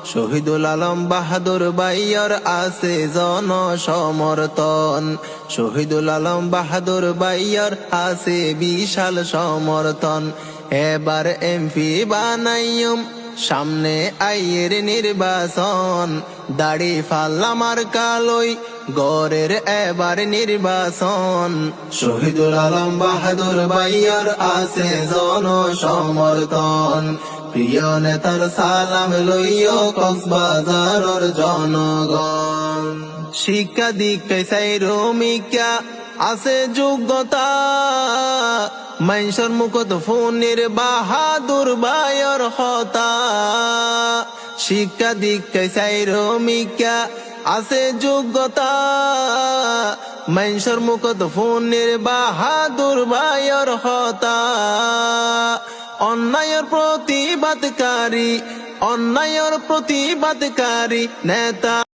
শহীদুল আলম বাহাদুর ভাইয়ার আছে জনসমর্থন। শহীদুল আলম বাহাদুর ভাইয়ার আছে বিশাল সমর্থন। এবার এমপি বানাইম সামনে আইয়ের নির্বাচন। দাড়ি ফাল্লা মার্কা লই গড়ের এবার নির্বাচন। শহীদুল আলম বাহাদুর ভাইয়ার আছে জনসমর্থন। প্রিয় নেতার সালাম লইও কক্সবাজারের জনগণ। শিক্ষা দীক্ষায় সাইরমিকা আছে যোগ্যতা, মানুষের মুখত ফোনের বাহাদুর ভাইয়ের হতা। শিক্ষা দীক্ষায় সাইরমিকা আছে যোগ্যতা, মানুষের মুখত ফোনের বাহাদুর ভাইয়ের হতা। অন্যায়ের প্রতিবাদকারী, অন্যায়ের প্রতিবাদকারী নেতা।